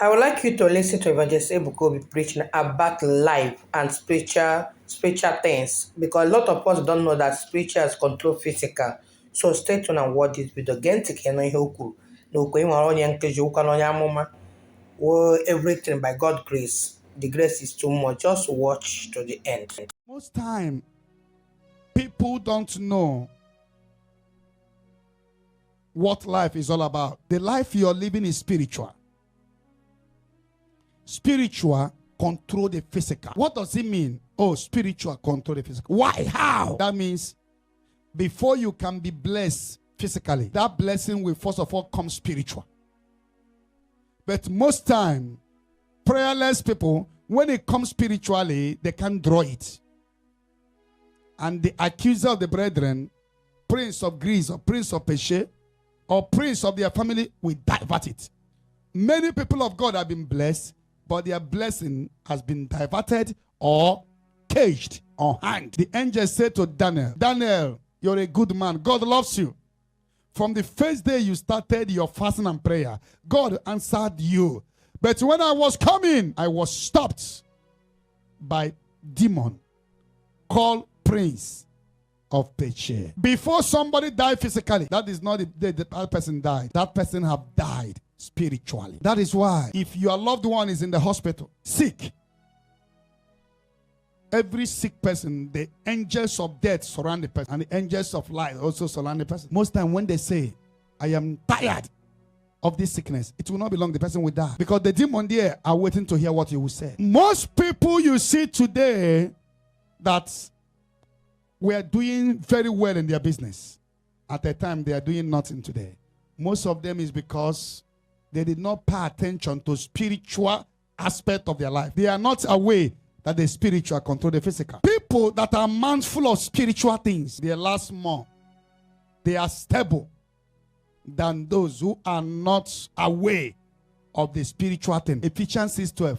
I would like you to listen to Evangelist Ebuka be preaching about life and spiritual things, because a lot of us don't know that spiritual control physical. So stay tuned and watch this video. Get to know ihe okwu. Na okwu ịnwere onye nkeji ụka na onye amụma. Everything by God's grace. The grace is too much. Just watch to the end. Most time, people don't know what life is all about. The life you're living is spiritual. Spiritual control the physical. What does it mean? Oh, spiritual control the physical. Why? How? That means before you can be blessed physically, that blessing will first of all come spiritual. But most time, prayerless people, when it comes spiritually, they can't draw it. And the accuser of the brethren, prince of Greece or prince of Peshe, or prince of their family, will divert it. Many people of God have been blessed, but their blessing has been diverted or caged or hanged. The angel said to Daniel, Daniel, you're a good man. God loves you. From the first day you started your fasting and prayer, God answered you. But when I was coming, I was stopped by demon called Prince of Peche. Before somebody died physically, that is not the day that person died. That person have died spiritually. That is why if your loved one is in the hospital, sick, every sick person, the angels of death surround the person, and the angels of life also surround the person. Most time when they say, I am tired of this sickness, it will not be long, the person will die. Because the demon there are waiting to hear what you will say. Most people you see today that were doing very well in their business, at the time they are doing nothing today. Most of them is because they did not pay attention to spiritual aspect of their life. They are not aware that the spiritual control the physical. People that are mindful of spiritual things, they last more. They are stable than those who are not aware of the spiritual thing. Ephesians 6:12.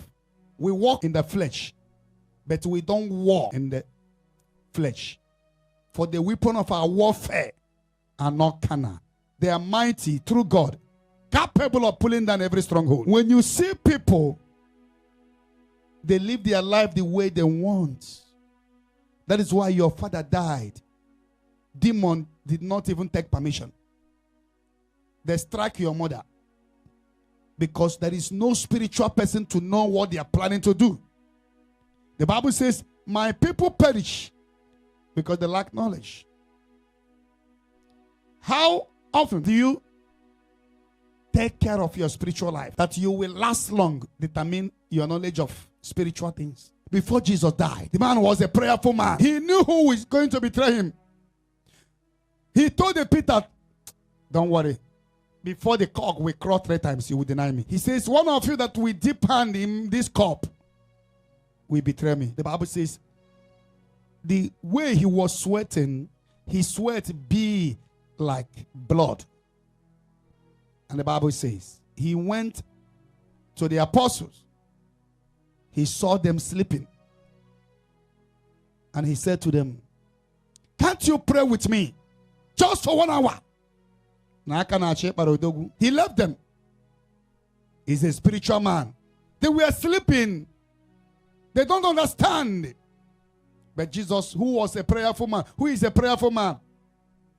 We walk in the flesh, but we don't walk in the flesh. For the weapon of our warfare are not carnal. They are mighty through God, capable of pulling down every stronghold. When you see people, they live their life the way they want. That is why your father died. Demon did not even take permission. They strike your mother because there is no spiritual person to know what they are planning to do. The Bible says, my people perish because they lack knowledge. How often do you take care of your spiritual life that you will last long? Determine your knowledge of spiritual things. Before Jesus died, the man was a prayerful man. He knew who was going to betray him. He told the Peter, don't worry, before the cock will crow 3 times, you will deny me. He says, one of you that will dip hand in this cup will betray me. The Bible says, the way he was sweating, his sweat be like blood. And the Bible says, he went to the apostles. He saw them sleeping. And he said to them, can't you pray with me? Just for 1 hour. He left them. He's a spiritual man. They were sleeping. They don't understand. But Jesus, who was a prayerful man, who is a prayerful man,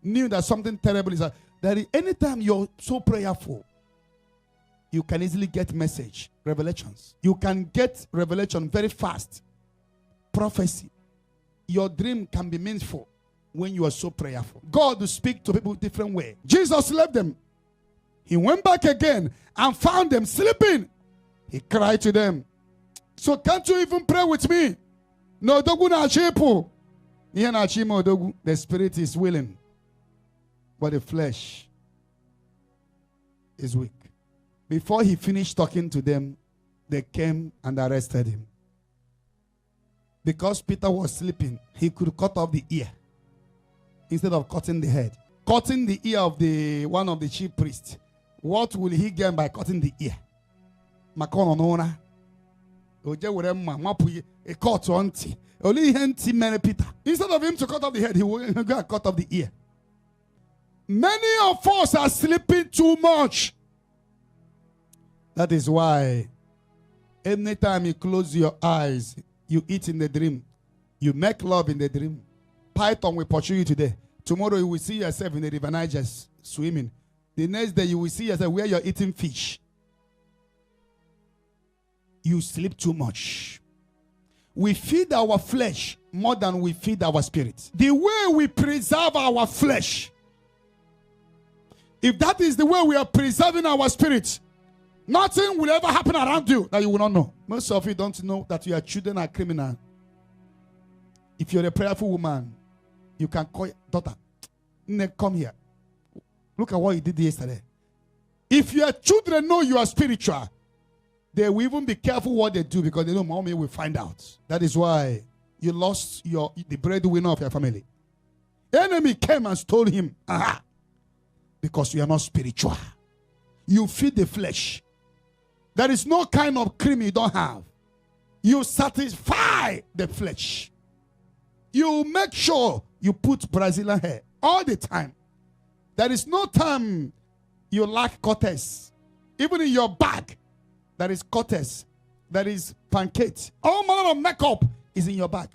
knew that something terrible is that anytime you're so prayerful, you can easily get message, revelations. You can get revelation very fast. Prophecy. Your dream can be meaningful when you are so prayerful. God will speak to people different way. Jesus left them. He went back again and found them sleeping. He cried to them, so can't you even pray with me? No, the spirit is willing, but the flesh is weak. Before he finished talking to them, they came and arrested him. Because Peter was sleeping, he could cut off the ear instead of cutting the head. Cutting the ear of one of the chief priests. What will he gain by cutting the ear? A cut on tea. Only many Peter. Instead of him to cut off the head, he will go and cut off the ear. Many of us are sleeping too much. That is why Anytime you close your eyes, you eat in the dream. You make love in the dream. Python will pursue you today. Tomorrow you will see yourself in the river Niger swimming. The next day you will see yourself where you're eating fish. You sleep too much. We feed our flesh more than we feed our spirit. The way we preserve our flesh, if that is the way we are preserving our spirit, nothing will ever happen around you that you will not know. Most of you don't know that your children are criminal. If you're a prayerful woman, you can call your daughter, come here. Look at what you did yesterday. If your children know you are spiritual, they will even be careful what they do because they know mommy will find out. That is why you lost the breadwinner of your family. The enemy came and stole him. Aha. Because you are not spiritual. You feed the flesh. There is no kind of cream you don't have. You satisfy the flesh. You make sure you put Brazilian hair all the time. There is no time you lack cortez. Even in your bag, there is cortez. There is pancake. All manner of makeup is in your bag.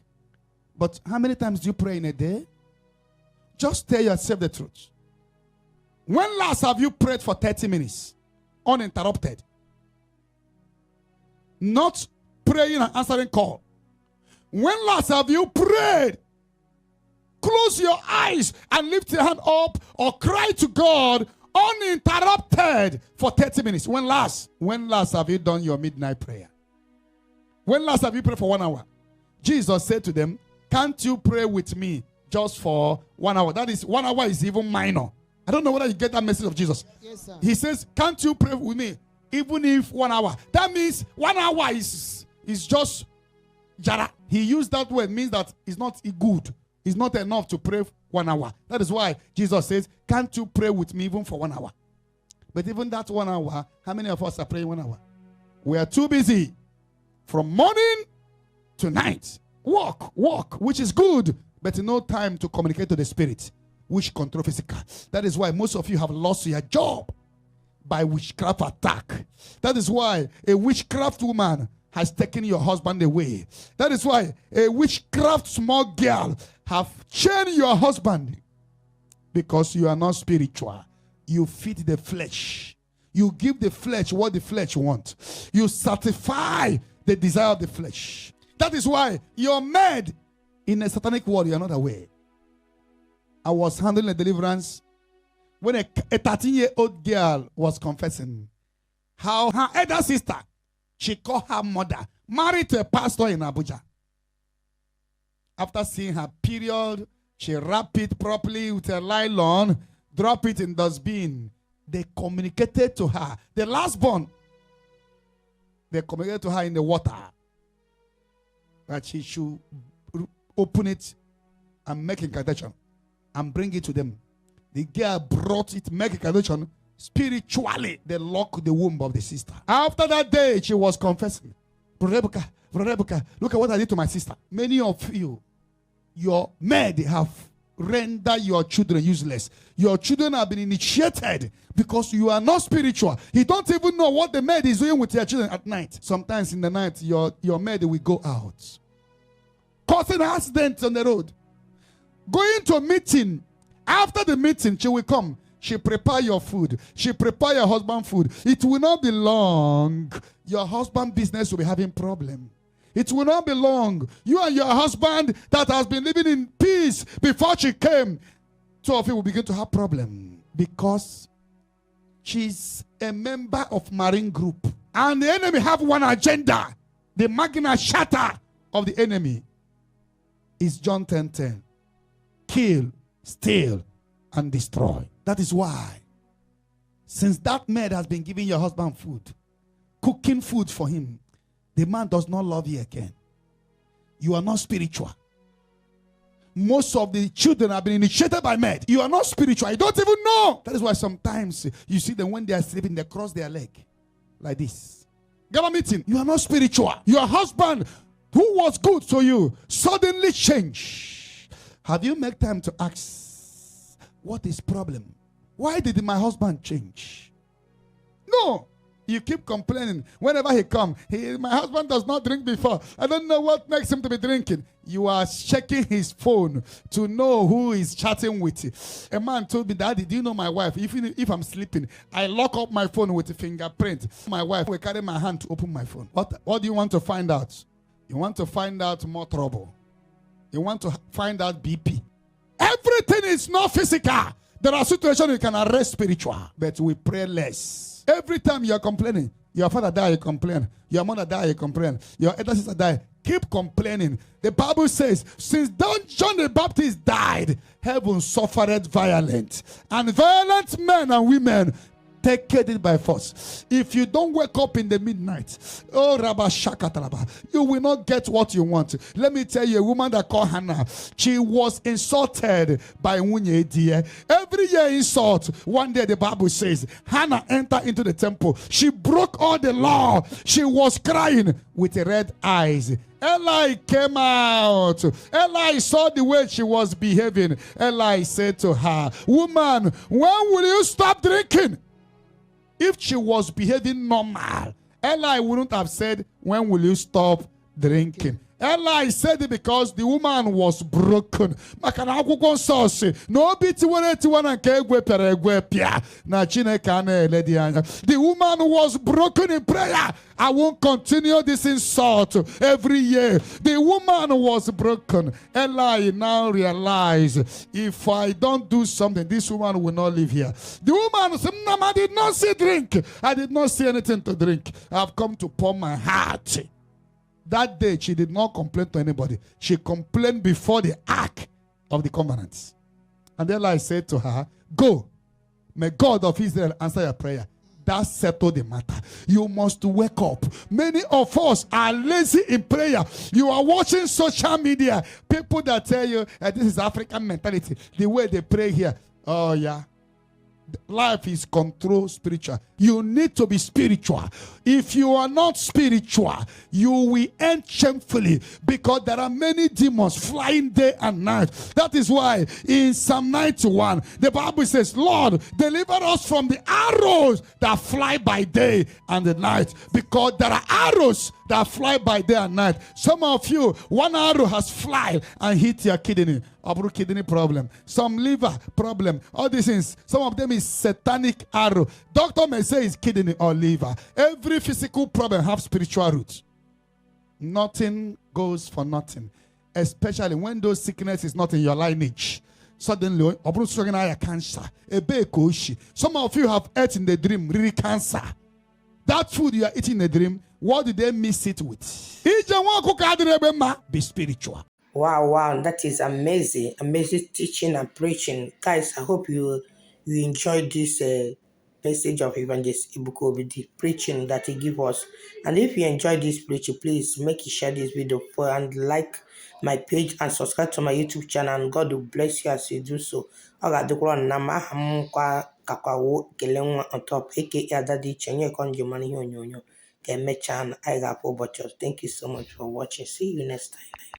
But how many times do you pray in a day? Just tell yourself the truth. When last have you prayed for 30 minutes? Uninterrupted. Not praying and answering call. When last have you prayed? Close your eyes and lift your hand up or cry to God uninterrupted for 30 minutes. When last have you done your midnight prayer? When last have you prayed for 1 hour? Jesus said to them, can't you pray with me just for 1 hour? That is, 1 hour is even minor. I don't know whether you get that message of Jesus. Yes, sir. He says, can't you pray with me even if 1 hour? That means 1 hour is just jara. He used that word, means that it's not good. It's not enough to pray 1 hour. That is why Jesus says, can't you pray with me even for 1 hour? But even that 1 hour, how many of us are praying 1 hour? We are too busy. From morning to night. Walk, which is good, but no time to communicate to the spirit, which control physical. That is why most of you have lost your job by witchcraft attack. That is why a witchcraft woman has taken your husband away. That is why a witchcraft small girl have chained your husband, because you are not spiritual. You feed the flesh. You give the flesh what the flesh wants. You satisfy the desire of the flesh. That is why you're made in a satanic world. You are not aware. I was handling a deliverance when a 13-year-old girl was confessing how her elder sister, she called her mother, married to a pastor in Abuja. After seeing her period, she wrapped it properly with a nylon, drop it in dustbin. They communicated to her. The last born, they communicated to her in the water that she should open it and make incantation and bring it to them. The girl brought it, make incantation. Spiritually, they locked the womb of the sister. After that day, she was confessing. Brother Ebuka, look at what I did to my sister. Many of you, your maid have rendered your children useless. Your children have been initiated because you are not spiritual. You don't even know what the maid is doing with your children at night. Sometimes in the night, your maid will go out, causing accidents on the road. Going to a meeting. After the meeting, she will come. She prepare your food. She prepare your husband food. It will not be long. Your husband business will be having problem. It will not be long. You and your husband that has been living in peace before she came, two of you will begin to have problem because she's a member of Marine Group. And the enemy have one agenda. The magna charta of the enemy is John 10:10. Kill, steal, and destroy. That is why, since that maid has been giving your husband food, cooking food for him, the man does not love you again. You are not spiritual. Most of the children have been initiated by maid. You are not spiritual. You don't even know. That is why sometimes you see them when they are sleeping, they cross their leg like this. Get a meeting. You are not spiritual. Your husband, who was good to you, suddenly changed. Have you made time to ask, what is problem? Why did my husband change? No. You keep complaining. Whenever he comes, my husband does not drink before. I don't know what makes him to be drinking. You are checking his phone to know who is chatting with. A man told me, Daddy, do you know my wife? If I'm sleeping, I lock up my phone with a fingerprint. My wife will carry my hand to open my phone. What do you want to find out? You want to find out more trouble. You want to find out BP. Everything is not physical. There are situations you can arrest spiritual, but we pray less. Every time you are complaining, your father died, you complain. Your mother died, you complain. Your elder sister died. Keep complaining. The Bible says, since John the Baptist died, heaven suffered violence, and violent men and women take it by force. If you don't wake up in the midnight, oh Rabba Shakatalaba, you will not get what you want. Let me tell you, a woman that called Hannah, she was insulted by Wunye. Every year insult. One day the Bible says, Hannah entered into the temple. She broke all the law. She was crying with red eyes. Eli came out. Eli saw the way she was behaving. Eli said to her, woman, when will you stop drinking? If she was behaving normal, Eli wouldn't have said, when will you stop drinking? Eli said it because the woman was broken. The woman was broken in prayer. I won't continue this insult every year. The woman was broken. Eli now realized, if I don't do something, this woman will not live here. The woman said, I did not see drink. I did not see anything to drink. I've come to pour my heart. That day, she did not complain to anybody. She complained before the ark of the covenant. And Eli said to her, go. May God of Israel answer your prayer. That settled the matter. You must wake up. Many of us are lazy in prayer. You are watching social media. People that tell you, this is African mentality. The way they pray here. Oh, yeah. Life is controlled spiritual. You need to be spiritual. If you are not spiritual, you will end shamefully, because there are many demons flying day and night. That is why in Psalm 91, the Bible says, Lord, deliver us from the arrows that fly by day and the night, because there are arrows that fly by day and night. Some of you, one arrow has fly and hit your kidney. Kidney problem, some liver problem, all these things. Some of them is satanic arrow. Doctor may say it's kidney or liver. Every physical problem have spiritual roots. Nothing goes for nothing, especially when those sickness is not in your lineage. Suddenly, cancer. Some of you have ate in the dream, really cancer. That food you are eating in the dream, what did they mix it with? Be spiritual. Wow, that is amazing. Amazing teaching and preaching. Guys, I hope you enjoyed this message of Evangelist Ebuka with the preaching that he gave us. And if you enjoyed this preaching, please make you share this video and like my page and subscribe to my YouTube channel, and God will bless you as you do so. Nama kakwawo kelenwa on top, aka Adadiche, nye konjo mani yonyo. Thank you so much for watching. See you next time.